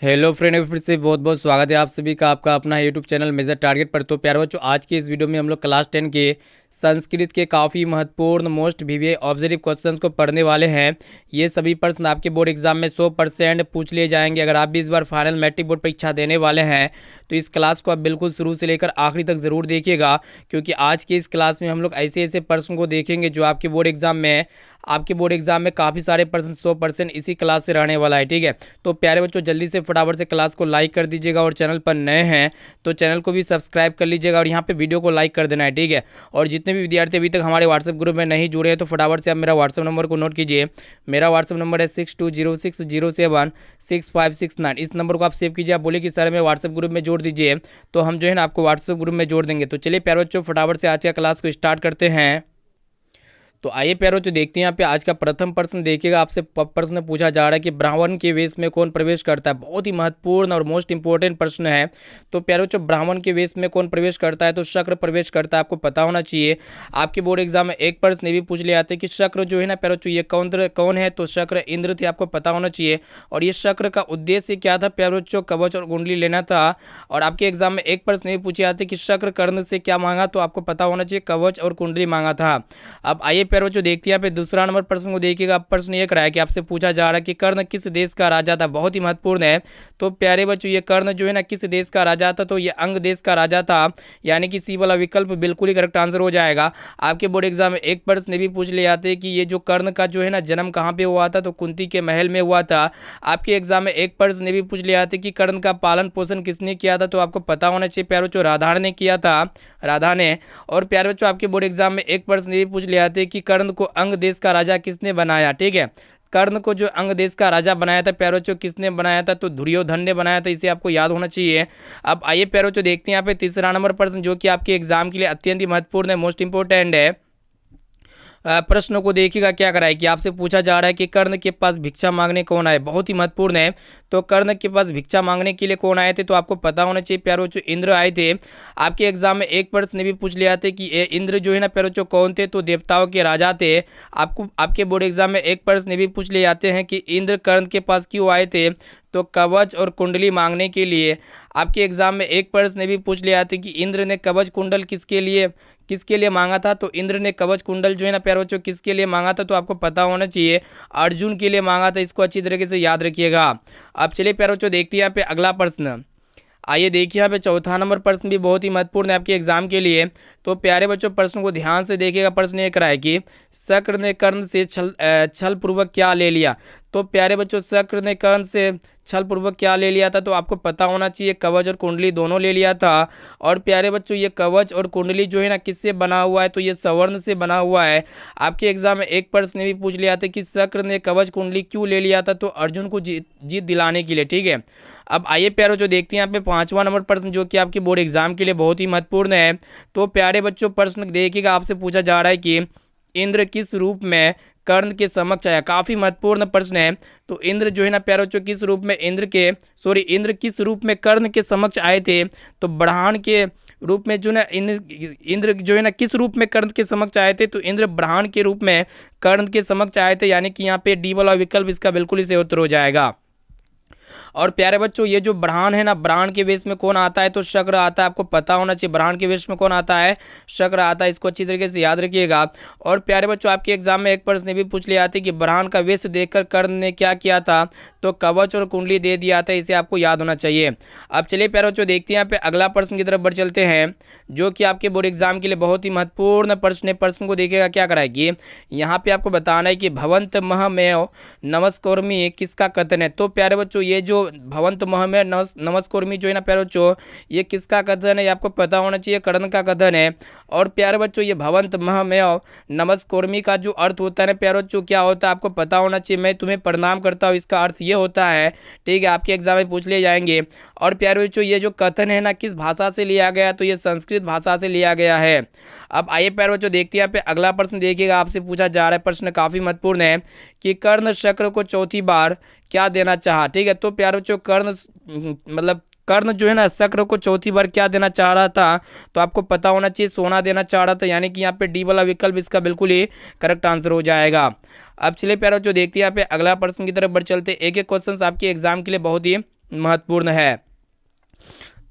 Hello friend, फिर से बहुत बहुत स्वागत है आप सभी का आपका अपना यूट्यूब चैनल मेजर टारगेट पर। तो प्यारे बच्चों, आज की इस वीडियो में हम लोग क्लास 10 के संस्कृत के काफ़ी महत्वपूर्ण मोस्ट वीवीआई ऑब्जर्व क्वेश्चंस को पढ़ने वाले हैं। ये सभी प्रश्न आपके बोर्ड एग्जाम में 100% पूछ लिए जाएंगे। अगर आप भी इस बार फाइनल मैट्रिक बोर्ड परीक्षा देने वाले हैं तो इस क्लास को आप बिल्कुल शुरू से लेकर आखिरी तक ज़रूर देखिएगा, क्योंकि आज की इस क्लास में हम लोग ऐसे ऐसे प्रश्न को देखेंगे जो आपके बोर्ड एग्जाम में काफ़ी सारे प्रश्न 100% इसी क्लास से रहने वाला है। ठीक है, तो प्यारे बच्चों, जल्दी से फटाफट से क्लास को लाइक कर दीजिएगा और चैनल पर नए हैं तो चैनल को भी सब्सक्राइब कर लीजिएगा और यहाँ पे वीडियो को लाइक कर देना है। ठीक है, और जितने भी विद्यार्थी अभी तक हमारे व्हाट्सएप ग्रुप में नहीं जुड़े हैं तो फटाफट से आप मेरा व्हाट्सएप नंबर को नोट कीजिए। मेरा व्हाट्सएप नंबर है 6206076569। इस नंबर को आप सेव कीजिए। आप बोले कि सर मैं व्हाट्सएप ग्रुप में जोड़ दीजिए, तो हम जो है ना आपको व्हाट्सएप ग्रुप में जोड़ देंगे। तो चलिए प्यारे बच्चों, फटाफट से आज का क्लास को स्टार्ट करते हैं। तो आइए प्यारो, तो देखते हैं यहाँ पे आज का प्रथम प्रश्न। देखिएगा, आपसे प्रश्न पूछा जा रहा है कि ब्राह्मण के वेश में कौन प्रवेश करता है। बहुत ही महत्वपूर्ण और मोस्ट इंपॉर्टेंट प्रश्न है। तो प्यारो, जो ब्राह्मण के वेश में कौन प्रवेश करता है, तो शक्र प्रवेश करता है। आपको पता होना चाहिए। आपके बोर्ड एग्जाम में एक प्रश्न ये भी पूछ लिया जाता है कि शक्र जो है ना प्यारो, ये कौन है, तो शक्र इंद्र थे। आपको पता होना चाहिए। और ये शक्र का उद्देश्य क्या था प्यारो, कवच और कुंडली लेना था। और आपके एग्जाम में एक प्रश्न ये पूछे जाते कि शक्र कर्ण से क्या मांगा, तो आपको पता होना चाहिए कवच और कुंडली मांगा था। अब आइए प्यारे बच्चों, देखते हैं यहाँ पे दूसरा नंबर प्रश्न को देखिएगा। प्रश्न ये कराया कि आपसे पूछा जा रहा है कि कर्ण किस देश का राजा था। बहुत ही महत्वपूर्ण है। तो प्यारे बच्चों, ये कर्ण जो है ना किस देश का राजा था, तो ये अंग देश का राजा था। यानी कि सी वाला विकल्प बिल्कुल ही करेक्ट आंसर हो जाएगा। आपके बोर्ड एग्जाम में एक प्रश्न ये भी पूछ ले जाते हैं कि ये जो कर्ण का जो है ना जन्म कहाँ पे हुआ था, तो कुंती के महल में हुआ था। आपके एग्जाम में एक प्रश्न ये भी पूछ ले जाते कि कर्ण का पालन पोषण किसने किया था, तो आपको पता होना चाहिए प्यारे बच्चों, राधा ने किया था, राधा ने। और प्यारे बच्चों, आपके बोर्ड एग्जाम में एक प्रश्न ये भी पूछ ले जाते कि कर्ण को अंग देश का राजा किसने बनाया। ठीक है, कर्ण को जो अंग देश का राजा बनाया था प्यारे बच्चों, किसने बनाया था, तो दुर्योधन ने बनाया था। इसे आपको याद होना चाहिए। अब आइए प्यारे बच्चों, देखते हैं यहाँ पे तीसरा नंबर प्रश्न, जो कि आपके एग्जाम के लिए अत्यंत ही महत्वपूर्ण है, मोस्ट इंपोर्टेंट है। प्रश्नों को देखिएगा क्या करा है कि आपसे पूछा जा रहा है कि कर्ण के पास भिक्षा मांगने कौन आए। बहुत ही महत्वपूर्ण है। तो कर्ण के पास भिक्षा मांगने के लिए कौन आए थे, तो आपको पता होना चाहिए प्यारे बच्चों, इंद्र आए थे। आपके एग्जाम में एक प्रश्न भी पूछ लिया था कि इंद्र जो है ना प्यारे बच्चों कौन थे, तो देवताओं के राजा थे। आपके बोर्ड एग्जाम में एक प्रश्न भी पूछ लिए जाते हैं कि इंद्र कर्ण के पास क्यों आए थे, तो कवच और कुंडली मांगने के लिए। आपके एग्जाम में एक प्रश्न भी पूछ लिया था कि इंद्र ने कवच कुंडल किसके लिए मांगा था, तो इंद्र ने कवच कुंडल जो है ना प्यारे बच्चों किसके लिए मांगा था, तो आपको पता होना चाहिए अर्जुन के लिए मांगा था। इसको अच्छी तरीके से याद रखिएगा। अब चलिए प्यारे बच्चों, देखते हैं यहाँ पे अगला प्रश्न। आइए देखिए, यहाँ पे चौथा नंबर प्रश्न भी बहुत ही महत्वपूर्ण है आपके एग्जाम के लिए। तो प्यारे बच्चों, प्रश्न को ध्यान से देखिएगा। प्रश्न ये कराए कि शक्र ने कर्ण से छल पूर्वक क्या ले लिया। तो प्यारे बच्चों, शक्र ने कर्ण से छल पूर्वक क्या ले लिया था, तो आपको पता होना चाहिए कवच और कुंडली दोनों ले लिया था। और प्यारे बच्चों, ये कवच और कुंडली जो है ना किससे बना हुआ है, तो ये स्वर्ण से बना हुआ है। आपके एग्जाम में एक प्रश्न भी पूछ लिया था कि शक्र ने कवच कुंडली क्यों ले लिया था, तो अर्जुन को जीत दिलाने के लिए। ठीक है, अब आइए प्यारे बच्चों, देखते हैं यहाँ पे पांचवा नंबर प्रश्न, जो कि आपके बोर्ड एग्जाम के लिए बहुत ही महत्वपूर्ण है। तो प्यारे बच्चों, प्रश्न देखिएगा। आपसे पूछा जा रहा है कि इंद्र किस रूप में कर्ण के समक्ष आया। काफी महत्वपूर्ण प्रश्न है। तो इंद्र जो है ना प्यारे बच्चों किस रूप में इंद्र किस रूप में कर्ण के समक्ष आए थे, तो ब्रह्मांड के रूप में जो ना इंद्र जो है ना किस रूप में कर्ण के समक्ष आए थे, तो इंद्र ब्रह्मांड के रूप में कर्ण के समक्ष आए थे। यानी कि यहाँ पे डी वाला विकल्प इसका बिल्कुल ही सही उत्तर हो जाएगा। और प्यारे बच्चों, ये जो ब्रह्मांड है ना, ब्रह्मांड के वेश में कौन आता है, तो शक्र आता है। आपको पता होना चाहिए ब्रह्मांड के वेश में कौन आता है, शक्र आता है। इसको अच्छी तरीके से याद रखिएगा। और प्यारे बच्चों, आपके एग्जाम में एक प्रश्न भी पूछ लिया था कि ब्रह्मांड का वेश देखकर कर्ण ने क्या किया था, तो कवच और कुंडली दे दिया था। इसे आपको याद होना चाहिए। अब चलिए प्यारे बच्चों, देखते हैं यहाँ पे अगला प्रश्न की तरफ बढ़ चलते हैं, जो कि आपके बोर्ड एग्जाम के लिए बहुत ही महत्वपूर्ण प्रश्न है। प्रश्न को देखिएगा क्या कराएगी। यहाँ पे आपको बताना है कि भवंत महमेव नमस्कौर्मी किसका कथन है। तो प्यारे बच्चों, ये जो भवंत महमेव नमस्कौर्मी जो है ना प्यारे बच्चों, ये किसका कथन है, ये आपको पता होना चाहिए कर्ण का कथन है। और प्यारे बच्चों, ये भवंत महमेव नमस्कौर्मी का जो अर्थ होता है ना प्यारे बच्चों, क्या होता है आपको पता होना चाहिए। मैं तुम्हें प्रणाम करता हूँ, इसका अर्थ ये होता है। ठीक है, आपके एग्जाम में पूछ लिए जाएंगे। और प्यारे बच्चों, ये जो कथन है ना किस भाषा से लिया गया, तो ये संस्कृत भाषा से लिया गया है। अब आइए प्यारे बच्चों, देखते हैं यहाँ पे अगला प्रश्न। देखिएगा, आपसे पूछा जा रहा है, प्रश्न काफी महत्वपूर्ण है कि कर्ण शक्र को चौथी बार क्या देना चाहा। ठीक है, तो प्यारे बच्चों, कर्ण जो है ना शक्र को चौथी बार क्या देना चाह रहा था, तो आपको पता होना चाहिए सोना देना चाह रहा था। यानी कि यहाँ पे डी वाला विकल्प इसका बिल्कुल ही करेक्ट आंसर हो जाएगा। अब चलिए प्यारे बच्चों, देखते हैं यहाँ पे अगला प्रश्न की तरफ बढ़ चलते। एक एक क्वेश्चन आपके एग्जाम के लिए बहुत ही महत्वपूर्ण है।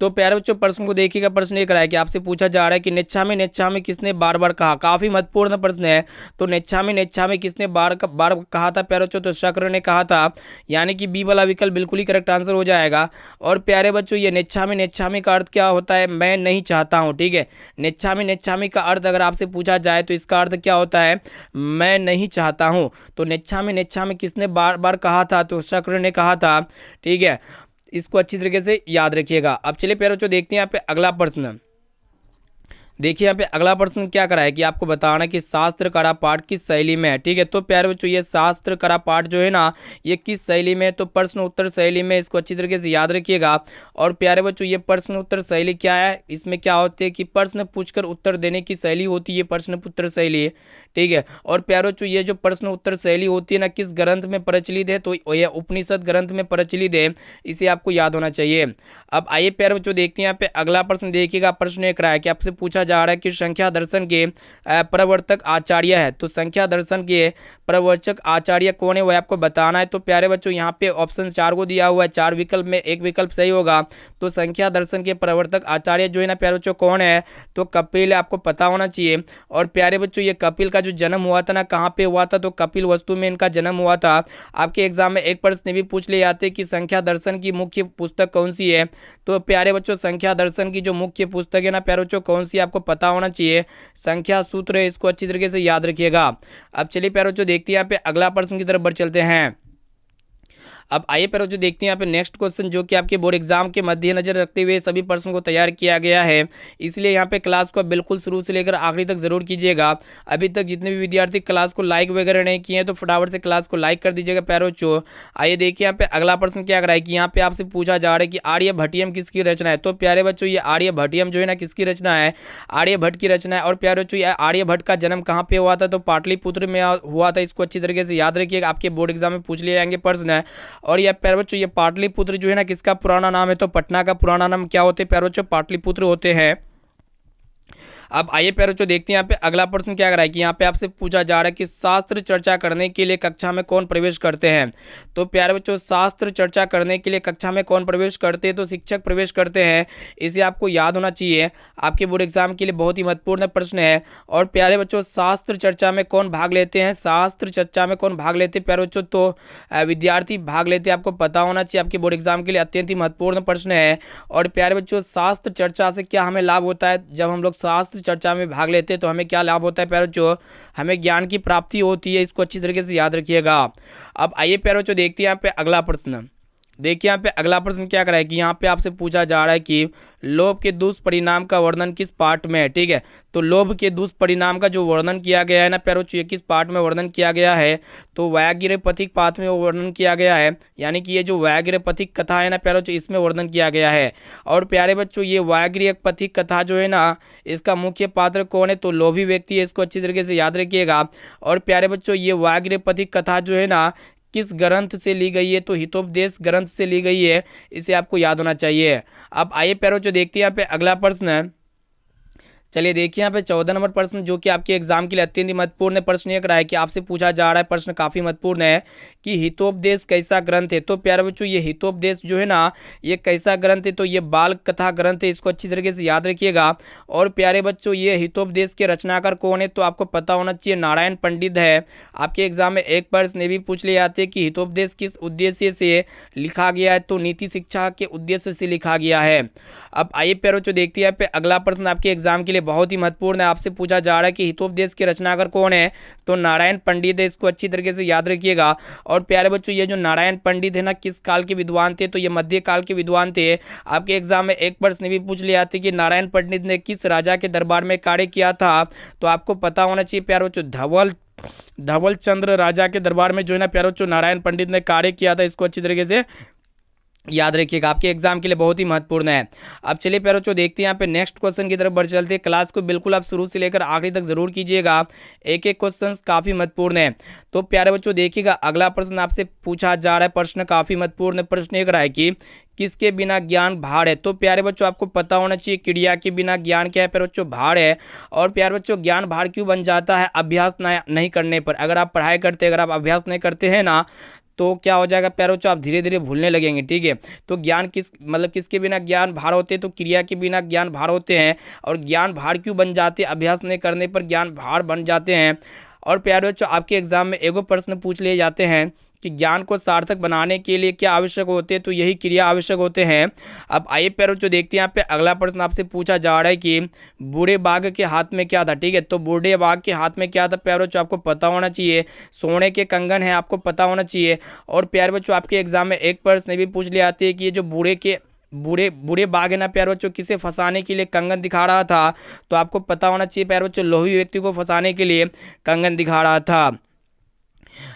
तो प्यारे बच्चों प्रश्न को देखिएगा, प्रश्न ये करा है कि आपसे पूछा जा रहा है कि नेच्छामी किसने बार बार कहा। काफी महत्वपूर्ण प्रश्न है। तो नेच्छामी किसने बार कहा था प्यारे बच्चों, तो शक्र ने कहा था, यानी कि बी वाला विकल्प बिल्कुल ही करेक्ट आंसर हो जाएगा। और प्यारे बच्चों ये नेच्छामी का अर्थ क्या होता है, मैं नहीं चाहता हूँ। ठीक है, नेच्छामी का अर्थ अगर आपसे पूछा जाए तो इसका अर्थ क्या होता है, मैं नहीं चाहता हूँ। तो नेच्छामी किसने बार बार कहा था, तो शक्र ने कहा था। ठीक है, इसको अच्छी तरीके से याद रखिएगा। अब चलिए प्यारे बच्चों देखते हैं यहाँ पे अगला प्रश्न। देखिए यहाँ पे अगला प्रश्न क्या करा है कि आपको बताना कि शास्त्र करा पाठ किस शैली में है। ठीक है, तो प्यारे बच्चों ये शास्त्र करा पाठ जो है ना, ये किस शैली में है, तो प्रश्न उत्तर शैली में। इसको अच्छी तरीके से याद रखिएगा। और प्यारे बच्चों ये प्रश्न उत्तर शैली क्या है, इसमें क्या होते हैं कि प्रश्न पूछकर उत्तर देने की शैली होती है, प्रश्न उत्तर शैली। ठीक है, और प्यारे बच्चों ये जो प्रश्न उत्तर शैली होती है ना, किस ग्रंथ में प्रचलित है, तो यह उपनिषद ग्रंथ में प्रचलित है। इसे आपको याद होना चाहिए। अब आइए प्यारे बच्चों देखते हैं यहाँ पे अगला प्रश्न। देखिएगा प्रश्न एक रहा है कि आपसे पूछा जा रहा है कि संख्या दर्शन के प्रवर्तक आचार्य है। तो संख्या दर्शन के प्रवर्तक आचार्य कौन है, वह आपको बताना है। तो प्यारे बच्चों यहाँ पे ऑप्शन 4 को दिया हुआ है, 4 विकल्प में एक विकल्प सही होगा। तो संख्या दर्शन के प्रवर्तक आचार्य जो है ना प्यारे बच्चों कौन है, तो कपिल, आपको पता होना चाहिए। और प्यारे बच्चों ये कपिल का जो जन्म हुआ था ना, कहाँ पे हुआ था, तो कपिल वस्तु में इनका जन्म हुआ था। आपके एग्जाम में एक प्रश्न भी पूछ ले जाते कि संख्या दर्शन की मुख्य पुस्तक कौन सी है। तो प्यारे बच्चों संख्या दर्शन की जो मुख्य पुस्तक है ना प्यारे बच्चों कौन सी, आपको पता होना चाहिए, संख्या सूत्र है। इसको अच्छी तरीके से याद रखिएगा। अब चलिए प्यारे बच्चों देखते हैं यहाँ पे अगला प्रश्न की तरफ बढ़ चलते हैं। अब आइए पर जो देखते हैं यहाँ पे नेक्स्ट क्वेश्चन, जो कि आपके बोर्ड एग्जाम के मद्देनजर रखते हुए सभी प्रश्न को तैयार किया गया है, इसलिए यहाँ पे क्लास को बिल्कुल शुरू से लेकर आखिरी तक जरूर कीजिएगा। अभी तक जितने भी विद्यार्थी क्लास को लाइक वगैरह नहीं किए हैं तो फटाफट से क्लास को लाइक कर दीजिएगा प्यारे बच्चों। आइए देखिए यहाँ पे अगला प्रश्न क्या कराए कि यहाँ पे आपसे पूछा जा रहा है कि आर्यभट्टियम किसकी रचना है। तो प्यारे बच्चों ये आर्यभट्टियम जो है ना किसकी रचना है, आर्यभट्ट की रचना है। और प्यारे बच्चों ये आर्यभट्ट का जन्म कहाँ पे हुआ था, तो पाटलिपुत्र में हुआ था। इसको अच्छी तरीके से याद रखिएगा, आपके बोर्ड एग्जाम में पूछ लिए जाएंगे प्रश्न है। और यह प्यारे बच्चों ये पाटलिपुत्र जो है ना किसका पुराना नाम है, तो पटना का पुराना नाम क्या होते हैं प्यारे बच्चों, पाटलिपुत्र होते हैं। अब आइए प्यारे बच्चों देखते हैं यहाँ पे अगला प्रश्न क्या कर रहा है कि यहाँ पे आपसे पूछा जा रहा है कि शास्त्र चर्चा करने के लिए कक्षा में कौन प्रवेश करते हैं। तो प्यारे बच्चों शास्त्र चर्चा करने के लिए कक्षा में कौन प्रवेश करते हैं, तो शिक्षक प्रवेश करते हैं। इसे आपको याद होना चाहिए, आपके बोर्ड एग्जाम के लिए बहुत ही महत्वपूर्ण प्रश्न है। और प्यारे बच्चों शास्त्र चर्चा में कौन भाग लेते हैं, शास्त्र चर्चा में कौन भाग लेते हैं प्यारे बच्चों, तो विद्यार्थी भाग लेते हैं। आपको पता होना चाहिए, आपके बोर्ड एग्जाम के लिए अत्यंत ही महत्वपूर्ण प्रश्न है। और प्यारे बच्चों शास्त्र चर्चा से क्या हमें लाभ होता है, जब हम लोग शास्त्र चर्चा में भाग लेते हैं तो हमें क्या लाभ होता है प्यारे बच्चों, हमें ज्ञान की प्राप्ति होती है। इसको अच्छी तरीके से याद रखिएगा। अब आइए प्यारे बच्चों देखते हैं यहाँ पे अगला प्रश्न। देखिए यहाँ पे अगला प्रश्न क्या करा है कि यहाँ पे आपसे पूछा जा रहा है कि लोभ के दुष्परिणाम का वर्णन किस पाठ में है। ठीक है, तो लोभ के दुष्परिणाम का जो वर्णन किया गया है ना प्यारे बच्चों, ये किस पाठ में वर्णन किया गया है, तो व्याघ्रपथिक पाठ में वर्णन किया गया है। यानी कि ये जो व्याघ्रपथिक कथा है ना प्यारे बच्चों, इसमें वर्णन किया गया है। और प्यारे बच्चों ये व्याघ्रपथिक कथा जो है ना, इसका मुख्य पात्र कौन है, तो लोभी व्यक्ति है। इसको अच्छी तरीके से याद रखिएगा। और प्यारे बच्चों ये व्याघ्रपथिक कथा जो है ना किस ग्रंथ से ली गई है, तो हितोपदेश ग्रंथ से ली गई है। इसे आपको याद होना चाहिए। अब आइए प्यारे बच्चों देखते हैं यहाँ पे अगला प्रश्न है। चलिए देखिए यहाँ पे 14 नंबर प्रश्न, जो कि आपके एग्जाम के लिए अत्यंत महत्वपूर्ण प्रश्न एक रहा है कि आपसे पूछा जा रहा है, प्रश्न काफी महत्वपूर्ण है कि हितोपदेश कैसा ग्रंथ है। तो प्यारे बच्चों ये हितोपदेश जो है ना, ये कैसा ग्रंथ है, तो ये बाल कथा ग्रंथ है। इसको अच्छी तरीके से याद रखिएगा। और प्यारे बच्चों ये हितोपदेश के रचनाकार कौन है, तो आपको पता होना चाहिए, नारायण पंडित है। आपके एग्जाम में एक प्रश्न ये भी पूछ ले जाते हैं कि हितोपदेश किस उद्देश्य से लिखा गया है, तो नीति शिक्षा के उद्देश्य से लिखा गया है। अब आइए प्यारे बच्चों देखते हैं यहाँ पे अगला प्रश्न, आपके एग्जाम के लिए बहुत ही महत्वपूर्ण है। आपसे पूछा जा रहा है कि हितोपदेश के रचनाकार कौन है, तो नारायण पंडित है। इसको अच्छी तरीके से याद रखिएगा। और प्यारे बच्चों ये जो नारायण पंडित है ना, किस काल के विद्वान थे, तो ये मध्य काल के विद्वान थे। आपके एग्जाम में एक प्रश्न भी पूछ लिया था कि नारायण पंडित ने किस राजा के दरबार में कार्य किया था, तो आपको पता होना चाहिए प्यारे बच्चों धवल चंद्र राजा के दरबार में जो है ना प्यारे बच्चों नारायण पंडित ने कार्य किया था। इसको अच्छी तरीके से याद रखिएगा, आपके एग्जाम के लिए बहुत ही महत्वपूर्ण है। अब चलिए प्यारे बच्चों देखते हैं यहाँ पे नेक्स्ट क्वेश्चन की तरफ बढ़ चलते हैं। क्लास को बिल्कुल आप शुरू से लेकर आखिरी तक जरूर कीजिएगा, एक एक क्वेश्चन काफी महत्वपूर्ण है। तो प्यारे बच्चों देखिएगा अगला प्रश्न आपसे पूछा जा रहा है, प्रश्न काफी महत्वपूर्ण प्रश्न एक रहा है कि किसके बिना ज्ञान भाड़ है। तो प्यारे बच्चों आपको पता होना चाहिए, क्रिया के बिना ज्ञान क्या है प्यारे बच्चों, भाड़ है। और प्यारे बच्चों ज्ञान भाड़ क्यों बन जाता है, अभ्यास नहीं करने पर। अगर आप पढ़ाई करते, अगर आप अभ्यास नहीं करते हैं ना, तो क्या हो जाएगा प्यारे बच्चों, आप धीरे धीरे भूलने लगेंगे। ठीक है, तो ज्ञान किसके बिना ज्ञान भार होते हैं, तो क्रिया के बिना ज्ञान भार होते हैं। और ज्ञान भार क्यों बन जाते हैं, अभ्यास नहीं करने पर ज्ञान भार बन जाते हैं। और प्यारे बच्चों, आपके एग्जाम में एगो प्रश्न पूछ लिए जाते हैं कि ज्ञान को सार्थक बनाने के लिए क्या आवश्यक होते हैं, तो यही क्रिया आवश्यक होते हैं। अब आइए प्यारे बच्चों देखते हैं, यहाँ पे अगला प्रश्न आपसे पूछा जा रहा है कि बूढ़े बाघ के हाथ में क्या था। ठीक है, तो बूढ़े बाघ के हाथ में क्या था प्यारे बच्चों, आपको पता होना चाहिए। सोने के कंगन है, आपको पता होना चाहिए। और प्यारे बच्चों, आपके एग्जाम में एक प्रश्न भी पूछ ले आते हैं कि ये जो बूढ़े बाघ है ना प्यारे बच्चों, किसे फंसाने के लिए कंगन दिखा रहा था, तो आपको पता होना चाहिए प्यारे बच्चों, लोभी व्यक्ति को फंसाने के लिए कंगन दिखा रहा था।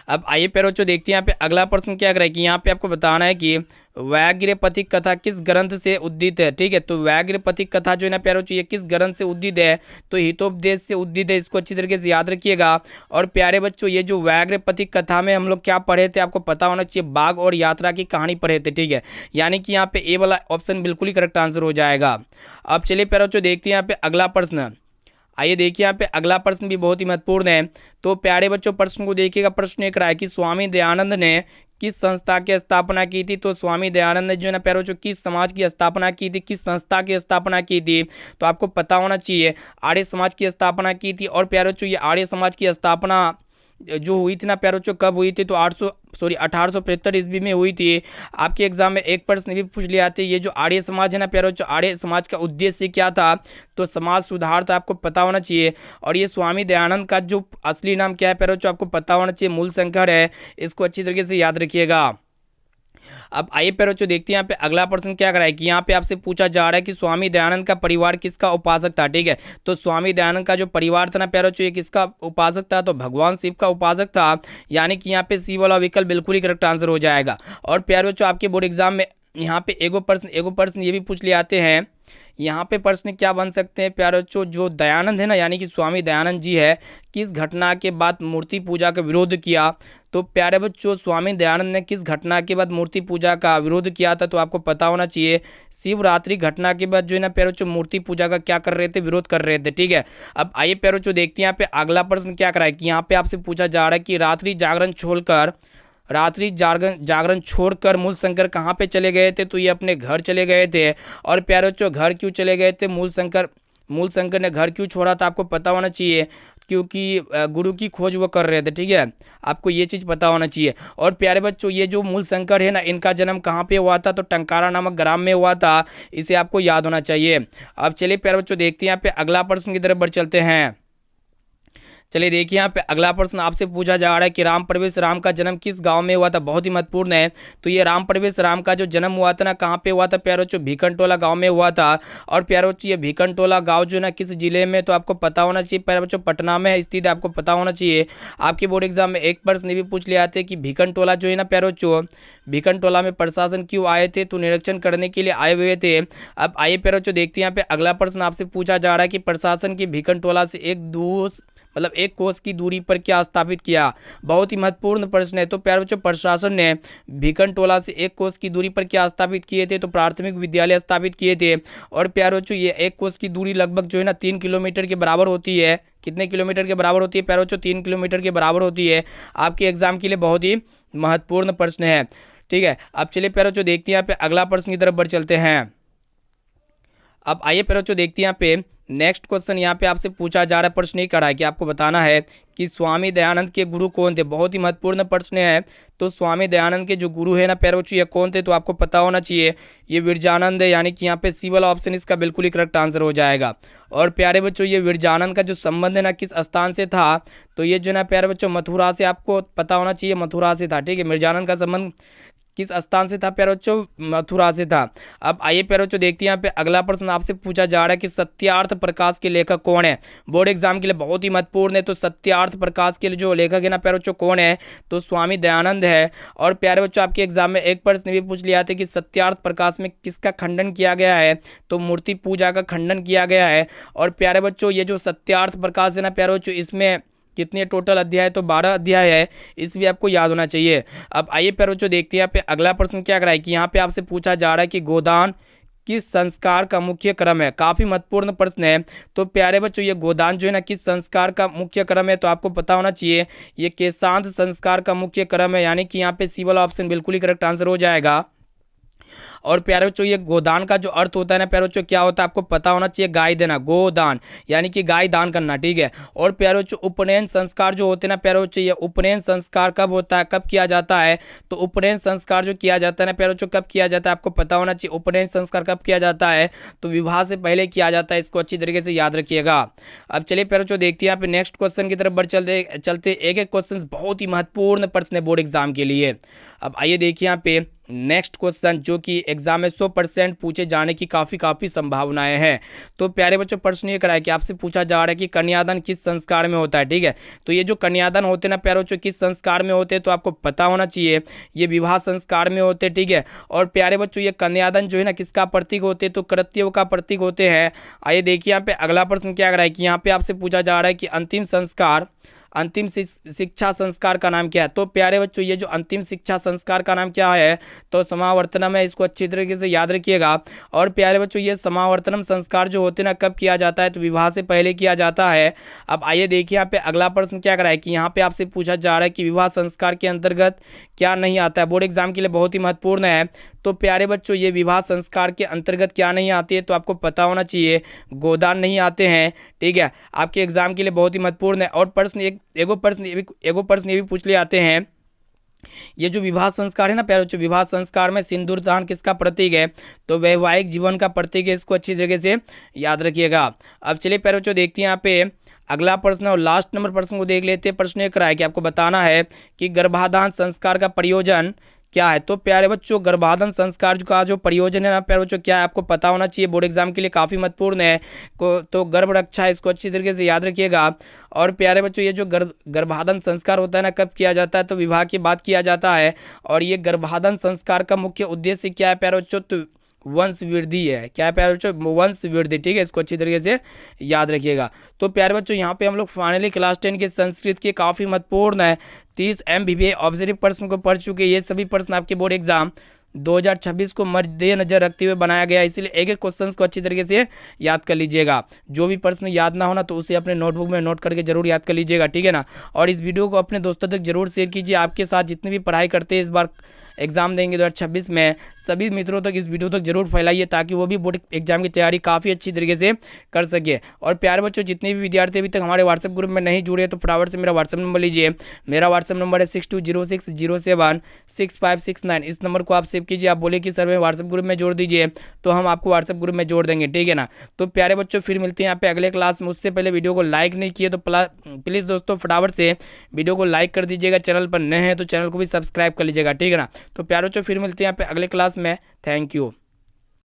अब आइए प्यारे बच्चों देखते हैं यहाँ पे अगला प्रश्न क्या कर रहा है कि यहाँ पे आपको बताना है कि व्याघ्रपथिक कथा किस ग्रंथ से उद्धित है। ठीक है, तो व्याघ्रपथिक कथा जो है ना प्यारे बच्चों, ये किस ग्रंथ से उद्धित है, तो हितोपदेश से उद्धित है। इसको अच्छी तरीके से याद रखिएगा। और प्यारे बच्चों, ये जो व्याघ्रपथिक कथा में हम लोग क्या पढ़े थे, आपको पता होना चाहिए, बाघ और यात्रा की कहानी पढ़े थे। ठीक है, यानी कि यहाँ पे ए वाला ऑप्शन बिल्कुल ही करेक्ट आंसर हो जाएगा। अब चलिए प्यारे बच्चों देखते हैं यहाँ पे अगला प्रश्न। आइए देखिए, यहाँ पे अगला प्रश्न भी बहुत ही महत्वपूर्ण है। तो प्यारे बच्चों, प्रश्न को देखिएगा। प्रश्न एक रहा है कि स्वामी दयानंद ने किस संस्था की स्थापना की थी। तो स्वामी दयानंद ने जो है ना प्यारे बच्चों, किस समाज की स्थापना की थी, किस संस्था की स्थापना की थी, तो आपको पता होना चाहिए, आर्य समाज की स्थापना की थी। और प्यारे बच्चों, ये आर्य समाज की स्थापना जो हुई थी ना प्यारे बच्चों, कब हुई थी, तो 1875 ईस्वी में हुई थी। आपके एग्जाम में एक प्रश्न भी पूछ लिया आते, ये जो आर्य समाज है ना प्यारे बच्चों, आर्य समाज का उद्देश्य क्या था, तो समाज सुधार था, आपको पता होना चाहिए। और ये स्वामी दयानंद का जो असली नाम क्या है प्यारे बच्चों, आपको पता होना चाहिए, मूलशंकर है। इसको अच्छी तरीके से याद रखिएगा। अब आइए प्यारे बच्चों देखते हैं यहाँ पे अगला प्रश्न क्या कराए कि यहाँ पे आपसे पूछा जा रहा है कि स्वामी दयानंद का परिवार किसका उपासक था। ठीक है, तो स्वामी दयानंद का जो परिवार था ना प्यारे बच्चों, ये किसका उपासक था, तो भगवान शिव का उपासक था। यानी कि यहाँ पे सी वाला विकल्प बिल्कुल ही करेक्ट आंसर हो जाएगा। और प्यारे बच्चों, आपके बोर्ड एग्जाम में यहाँ पे एगो प्रश्न ये भी पूछ ले आते हैं। यहाँ पे प्रश्न क्या बन सकते हैं प्यारे बच्चों, जो दयानंद है ना, यानी कि स्वामी दयानंद जी है, किस घटना के बाद मूर्ति पूजा का विरोध किया। तो प्यारे बच्चों, स्वामी दयानंद ने किस घटना के बाद मूर्ति पूजा का विरोध किया था, तो आपको पता होना चाहिए, शिवरात्रि घटना के बाद जो है ना प्यारे बच्चों, मूर्ति पूजा का क्या कर रहे थे, विरोध कर रहे थे। ठीक है, अब आइए प्यारे बच्चों देखते हैं यहाँ पे अगला प्रश्न क्या कराए कि यहाँ पे आपसे पूछा जा रहा है कि रात्रि जागरण छोड़कर मूलशंकर कहाँ पे चले गए थे, तो ये अपने घर चले गए थे। और प्यारे बच्चों, घर क्यों चले गए थे, मूलशंकर ने घर क्यों छोड़ा था, आपको पता होना चाहिए, क्योंकि गुरु की खोज वो कर रहे थे। ठीक है, आपको ये चीज़ पता होना चाहिए। और प्यारे बच्चों, ये जो मूलशंकर है ना, इनका जन्म कहाँ पे हुआ था, तो टंकारा नामक ग्राम में हुआ था। इसे आपको याद होना चाहिए। अब चलिए प्यारे बच्चों देखते हैं यहाँ पे अगला प्रश्न की तरफ बढ़ चलते हैं। चलिए देखिए, यहाँ पे अगला प्रश्न आपसे पूछा जा रहा है कि राम प्रवेश राम का जन्म किस गांव में हुआ था। बहुत ही महत्वपूर्ण है। तो ये राम प्रवेश राम का जो जन्म हुआ था ना, कहाँ पे हुआ था प्यारे बच्चों, भीखनटोला गांव में हुआ था। और प्यारे बच्चों, ये भीखनटोला गांव जो है ना, किस जिले में, तो आपको पता होना चाहिए प्यारे बच्चों, पटना में स्थित है, आपको पता होना चाहिए। आपके बोर्ड एग्जाम में एक प्रश्न भी पूछ ले आते हैं कि भीखनटोला जो है ना प्यारे बच्चों, भीखनटोला में प्रशासन क्यों आए थे, तो निरीक्षण करने के लिए आए हुए थे। अब आइए प्यारे बच्चों देखते हैं, यहाँ पे अगला प्रश्न आपसे पूछा जा रहा है कि प्रशासन की भीखनटोला से एक कोस की दूरी पर क्या स्थापित किया। बहुत ही महत्वपूर्ण प्रश्न है। तो प्यारे बच्चों, प्रशासन ने भीखनटोला से 1 कोस की दूरी पर क्या स्थापित किए थे, तो प्राथमिक विद्यालय स्थापित किए थे। और प्यारे बच्चों, ये 1 कोस की दूरी लगभग जो है ना 3 किलोमीटर के बराबर होती है। कितने किलोमीटर के बराबर होती है प्यारे बच्चों, 3 किलोमीटर के बराबर होती है। आपके एग्जाम के लिए बहुत ही महत्वपूर्ण प्रश्न है। ठीक है, अब चलिए प्यारे बच्चों देखते हैं यहाँ पे अगला प्रश्न की तरफ बढ़ चलते हैं। अब आइए प्यारे बच्चों देखते हैं यहाँ पे नेक्स्ट क्वेश्चन। यहाँ पे आपसे पूछा जा रहा है, प्रश्न ये करा है कि आपको बताना है कि स्वामी दयानंद के गुरु कौन थे। बहुत ही महत्वपूर्ण प्रश्न है। तो स्वामी दयानंद के जो गुरु है ना प्यारे बच्चों, ये कौन थे, तो आपको पता होना चाहिए, ये विरजानंद है। यानी कि यहाँ पे सी वाला ऑप्शन इसका बिल्कुल ही करेक्ट आंसर हो जाएगा। और प्यारे बच्चों, ये विरजानंद का जो संबंध है ना, किस स्थान से था, तो ये जो है ना प्यारे बच्चों, मथुरा से, आपको पता होना चाहिए, मथुरा से था। ठीक है, विरजानंद का संबंध किस स्थान से था प्यारे बच्चों, मथुरा से था। अब आइए प्यारे बच्चों देखते हैं, यहाँ पे अगला प्रश्न आपसे पूछा जा रहा है कि सत्यार्थ प्रकाश के लेखक कौन है। बोर्ड एग्जाम के लिए बहुत ही महत्वपूर्ण है। तो सत्यार्थ प्रकाश के लिए जो लेखक है ना प्यारे बच्चों, कौन है, तो स्वामी दयानंद है। और प्यारे बच्चों, आपके एग्जाम में एक प्रश्न भी पूछ लिया था कि सत्यार्थ प्रकाश में किसका खंडन किया गया है, तो मूर्ति पूजा का खंडन किया गया है। और प्यारे बच्चों, ये जो सत्यार्थ प्रकाश है ना प्यारे बच्चों, इसमें कितने टोटल अध्याय, तो 12 अध्याय है। इस भी आपको याद होना चाहिए। अब आइए प्यारे बच्चों देखते हैं यहाँ पे अगला प्रश्न क्या कराए कि यहाँ पे आपसे पूछा जा रहा है कि गोदान किस संस्कार का मुख्य क्रम है? काफी महत्वपूर्ण प्रश्न है। तो प्यारे बच्चों ये गोदान जो है ना किस संस्कार का मुख्य क्रम है? तो आपको पता होना चाहिए ये केशांत संस्कार का मुख्य क्रम है, यानी कि यहाँ पे सी वाला ऑप्शन बिल्कुल ही करेक्ट आंसर हो जाएगा। और प्यारे बच्चों ये गोदान का जो अर्थ होता है ना प्यारे बच्चों क्या होता है आपको पता होना चाहिए, गाय देना, गोदान यानी कि गाय दान करना, ठीक है। और प्यारे बच्चों उपनयन संस्कार जो होते हैं ना प्यारे बच्चों, ये उपनयन संस्कार कब होता है, कब किया जाता है? तो उपनयन संस्कार जो किया जाता है ना प्यारे बच्चों कब किया जाता है आपको पता होना चाहिए। उपनयन संस्कार कब किया जाता है? तो विवाह से पहले किया जाता है, इसको अच्छी तरीके से याद रखिएगा। अब चलिए प्यारे बच्चों देखते हैं यहाँ पे नेक्स्ट क्वेश्चन की तरफ बढ़ चलते एक एक क्वेश्चन बहुत ही महत्वपूर्ण प्रश्न है बोर्ड एग्जाम के लिए। अब आइए देखिए यहाँ पे नेक्स्ट क्वेश्चन जो कि एग्जाम में 100% पूछे जाने की काफ़ी संभावनाएं हैं। तो प्यारे बच्चों प्रश्न ये करा है कि आपसे पूछा जा रहा है कि कन्यादान किस संस्कार में होता है, ठीक है। तो ये जो कन्यादान होते हैं ना प्यारे बच्चों किस संस्कार में होते हैं? तो आपको पता होना चाहिए ये विवाह संस्कार में होते हैं, ठीक है। और प्यारे बच्चों ये कन्यादान जो है ना किसका प्रतीक होते हैं? तो कर्तव्य का प्रतीक होते हैं। आइए देखिए यहाँ पे अगला प्रश्न क्या करा है कि यहाँ पे आपसे पूछा जा रहा है कि अंतिम शिक्षा संस्कार का नाम क्या है? तो प्यारे बच्चों ये जो अंतिम शिक्षा संस्कार का नाम क्या है? तो समावर्तनम है, इसको अच्छी तरीके से याद रखिएगा। और प्यारे बच्चों ये समावर्तनम संस्कार जो होते हैं ना कब किया जाता है? तो विवाह से पहले किया जाता है। अब आइए देखिए यहाँ पे अगला प्रश्न क्या करा है कि यहाँ पे आपसे पूछा जा रहा है कि विवाह संस्कार के अंतर्गत क्या नहीं आता है? बोर्ड एग्जाम के लिए बहुत ही महत्वपूर्ण है। तो प्यारे बच्चों ये विवाह संस्कार के अंतर्गत क्या नहीं आती है? तो आपको पता होना चाहिए गोदान नहीं आते हैं, ठीक है। आपके एग्जाम के लिए बहुत ही महत्वपूर्ण है। और प्रश्न एगो प्रश्न ये भी पूछ ले आते हैं, ये जो विवाह संस्कार है ना प्यारे बच्चों, विवाह संस्कार में सिंदूर दान किसका प्रतीक है? तो वैवाहिक जीवन का प्रतीक है, इसको अच्छी तरीके से याद रखिएगा। अब चलिए प्यारे बच्चों देखते हैं यहाँ पे अगला प्रश्न और लास्ट नंबर प्रश्न को देख लेते हैं। प्रश्न ये करा है कि आपको बताना है कि गर्भाधान संस्कार का प्रयोजन क्या है? तो प्यारे बच्चों गर्भाधान संस्कार का जो प्रयोजन है ना प्यारे बच्चों क्या है आपको पता होना चाहिए, बोर्ड एग्जाम के लिए काफ़ी महत्वपूर्ण है। तो गर्भ रक्षा है, इसको अच्छी तरीके से याद रखिएगा। और प्यारे बच्चों ये जो गर्भाधान संस्कार होता है ना कब किया जाता है? तो विवाह के बाद किया जाता है। और ये गर्भाधान संस्कार का मुख्य उद्देश्य क्या है प्यारे बच्चों? तो वंश वृद्धि है। क्या है प्यारे बच्चों? वंश वृद्धि, ठीक है, इसको अच्छी तरीके से याद रखिएगा। तो प्यारे बच्चों यहाँ पे हम लोग फाइनली क्लास 10 के संस्कृत के काफ़ी महत्वपूर्ण है 30 MBBA ऑब्जर्व प्रश्न को पढ़ चुके। ये सभी प्रश्न आपके बोर्ड एग्जाम 2026 को मद्देनजर रखते हुए बनाया गया, इसीलिए एक एक क्वेश्चन को अच्छी तरीके से याद कर लीजिएगा। जो भी प्रश्न याद ना होना तो उसे अपने नोटबुक में नोट करके जरूर याद कर लीजिएगा, ठीक है ना। और इस वीडियो को अपने दोस्तों तक जरूर शेयर कीजिए। आपके साथ जितने भी पढ़ाई करते हैं इस बार एग्जाम देंगे 2026 में, सभी मित्रों तक इस वीडियो तक जरूर फैलाइए ताकि वो भी बोर्ड एग्जाम की तैयारी काफ़ी अच्छी तरीके से कर सके। और प्यारे बच्चों जितने भी विद्यार्थी अभी तक हमारे व्हाट्सएप ग्रुप में नहीं जुड़े तो फटाफट से मेरा व्हाट्सएप नंबर लीजिए। मेरा व्हाट्सएप नंबर है 6206076569। इस नंबर को आप सेव कीजिए। आप बोले कि सर मैं व्हाट्सएप ग्रुप में जोड़ दीजिए तो हम आपको व्हाट्सएप ग्रुप में जोड़ देंगे, ठीक है ना। तो प्यारे बच्चों फिर मिलते हैं यहाँ पे अगले क्लास में। उससे पहले वीडियो को लाइक नहीं किए तो प्लीज़ दोस्तों फटाफट से वीडियो को लाइक कर दीजिएगा। चैनल पर नए हैं तो चैनल को भी सब्सक्राइब कर लीजिएगा, ठीक है ना। तो प्यारे बच्चों फिर मिलते हैं यहाँ पे अगले क्लास में। Thank you.